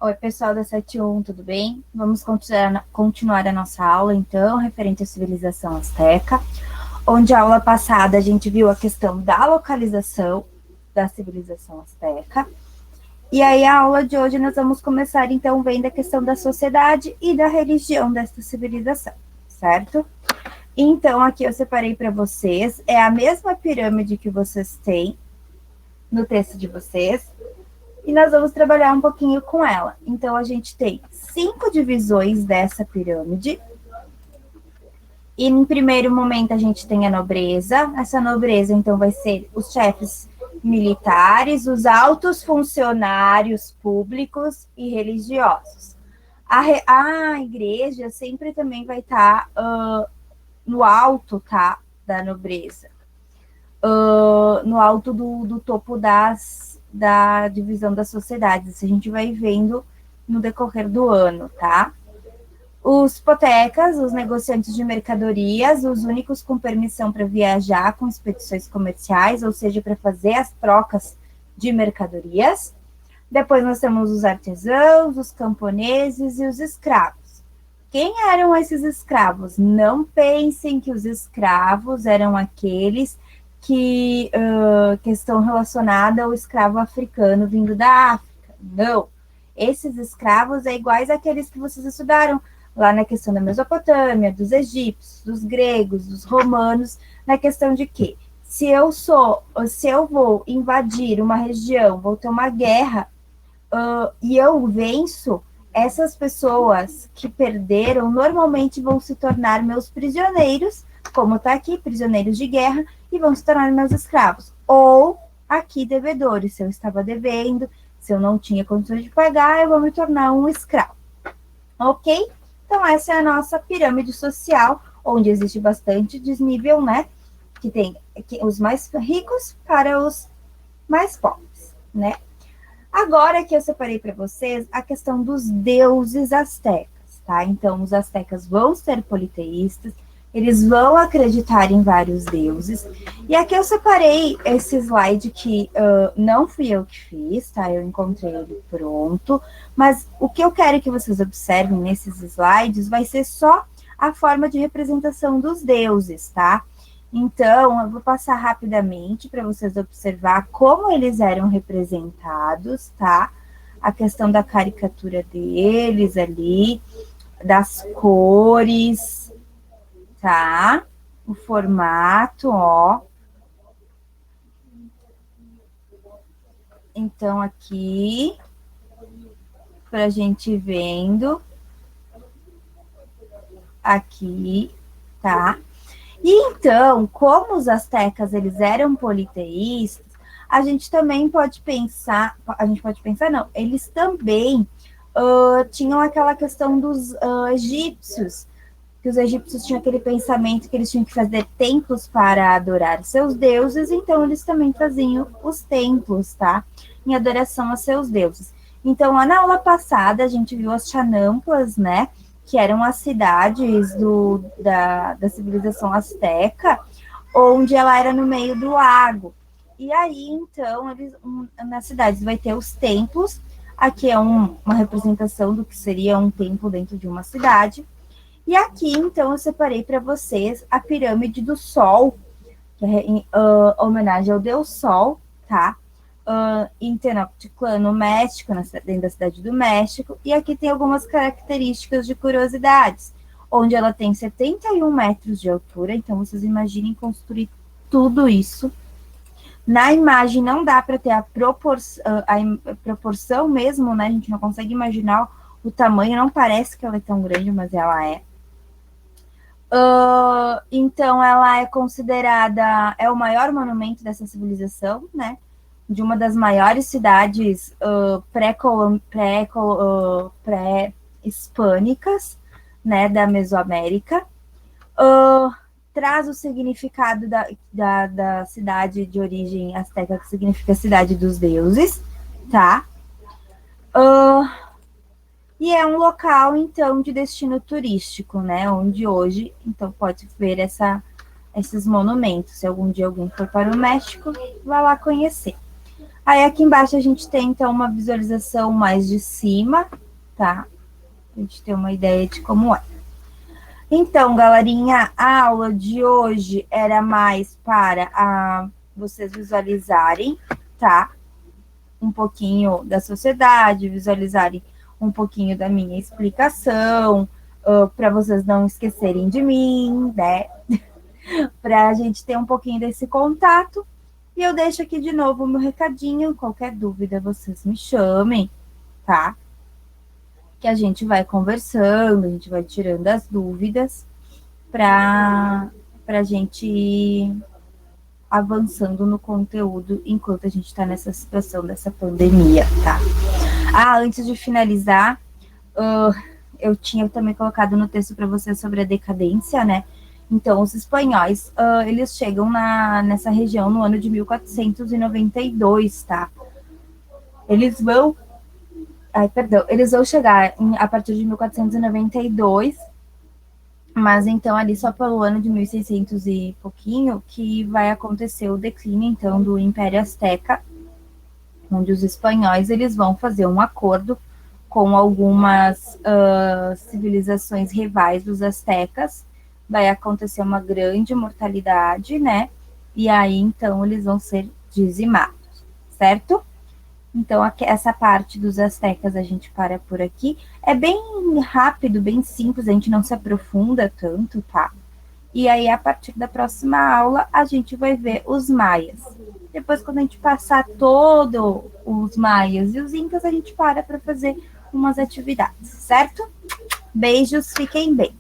Oi, pessoal da 71, tudo bem? Vamos continuar a nossa aula, então, referente à civilização asteca, onde a aula passada a gente viu a questão da localização da civilização asteca. E aí, a aula de hoje, nós vamos começar, então, vendo a questão da sociedade e da religião desta civilização, certo? Então, aqui eu separei para vocês, é a mesma pirâmide que vocês têm no texto de vocês, e nós vamos trabalhar um pouquinho com ela. Então, a gente tem 5 divisões dessa pirâmide. E, em primeiro momento, a gente tem a nobreza. Essa nobreza, então, vai ser os chefes militares, os altos funcionários públicos e religiosos. A igreja sempre também vai estar no alto, tá, da nobreza. No alto do topo da divisão das sociedades. A gente vai vendo no decorrer do ano, tá? Os potecas, os negociantes de mercadorias, os únicos com permissão para viajar com expedições comerciais, ou seja, para fazer as trocas de mercadorias. Depois nós temos os artesãos, os camponeses e os escravos. Quem eram esses escravos? Não pensem que os escravos eram aqueles que questão relacionada ao escravo africano vindo da África. Não. Esses escravos é iguais àqueles que vocês estudaram lá na questão da Mesopotâmia, dos egípcios, dos gregos, dos romanos, na questão de que se eu vou invadir uma região, vou ter uma guerra e eu venço, essas pessoas que perderam normalmente vão se tornar meus prisioneiros, como está aqui, prisioneiros de guerra, e vão se tornar meus escravos. Ou aqui, devedores, se eu estava devendo, se eu não tinha condições de pagar, eu vou me tornar um escravo. Ok? Então, essa é a nossa pirâmide social, onde existe bastante desnível, né? Que tem os mais ricos para os mais pobres, né? Agora que eu separei para vocês a questão dos deuses astecas, tá? Então, os astecas vão ser politeístas, eles vão acreditar em vários deuses. E aqui eu separei esse slide que não fui eu que fiz, tá? Eu encontrei ele pronto. Mas o que eu quero que vocês observem nesses slides vai ser só a forma de representação dos deuses, tá? Então, eu vou passar rapidamente para vocês observar como eles eram representados, tá? A questão da caricatura deles ali, das cores, tá? O formato, ó. Então, aqui, para a gente vendo, aqui, tá? E então, como os astecas eles eram politeístas, a gente pode pensar, não, eles também tinham aquela questão dos egípcios, que os egípcios tinham aquele pensamento que eles tinham que fazer templos para adorar seus deuses, então eles também faziam os templos, tá? Em adoração a seus deuses. Então, lá na aula passada, a gente viu as Chanamplas, né? Que eram as cidades da civilização asteca, onde ela era no meio do lago. E aí, então, nas cidades vai ter os templos. Aqui é uma representação do que seria um templo dentro de uma cidade. E aqui, então, eu separei para vocês a pirâmide do Sol, que é em homenagem ao Deus Sol, tá? Em Tenochtitlan, no México, dentro da cidade do México, e aqui tem algumas características de curiosidades, onde ela tem 71 metros de altura, então vocês imaginem construir tudo isso. Na imagem não dá para ter a proporção mesmo, né? A gente não consegue imaginar o tamanho, não parece que ela é tão grande, mas ela é. Então, ela é considerada, é o maior monumento dessa civilização, né? De uma das maiores cidades pré-hispânicas, né, da Mesoamérica. Traz o significado da cidade de origem asteca, que significa cidade dos deuses, tá? E é um local, então, de destino turístico, né? Onde hoje, então, pode ver esses monumentos. Se algum dia alguém for para o México, vá lá conhecer. Aí aqui embaixo a gente tem, então, uma visualização mais de cima, tá? A gente ter uma ideia de como é. Então, galerinha, a aula de hoje era mais para vocês visualizarem, tá? Um pouquinho da sociedade, visualizarem um pouquinho da minha explicação, para vocês não esquecerem de mim, né? Para a gente ter um pouquinho desse contato. E eu deixo aqui de novo o meu recadinho. Qualquer dúvida, vocês me chamem, tá? Que a gente vai conversando, a gente vai tirando as dúvidas para a gente ir avançando no conteúdo enquanto a gente está nessa situação dessa pandemia, tá? Antes de finalizar, eu tinha também colocado no texto para vocês sobre a decadência, né? Então, os espanhóis, eles chegam nessa região no ano de 1492, tá? Eles vão chegar a partir de 1492, mas então ali só pelo ano de 1600 e pouquinho que vai acontecer o declínio, então, do Império Azteca, onde os espanhóis eles vão fazer um acordo com algumas civilizações rivais dos aztecas, vai acontecer uma grande mortalidade, né? E aí, então, eles vão ser dizimados, certo? Então, essa parte dos aztecas a gente para por aqui. É bem rápido, bem simples, a gente não se aprofunda tanto, tá? E aí, a partir da próxima aula, a gente vai ver os maias. Depois, quando a gente passar todos os maias e os incas, a gente para fazer umas atividades, certo? Beijos, fiquem bem.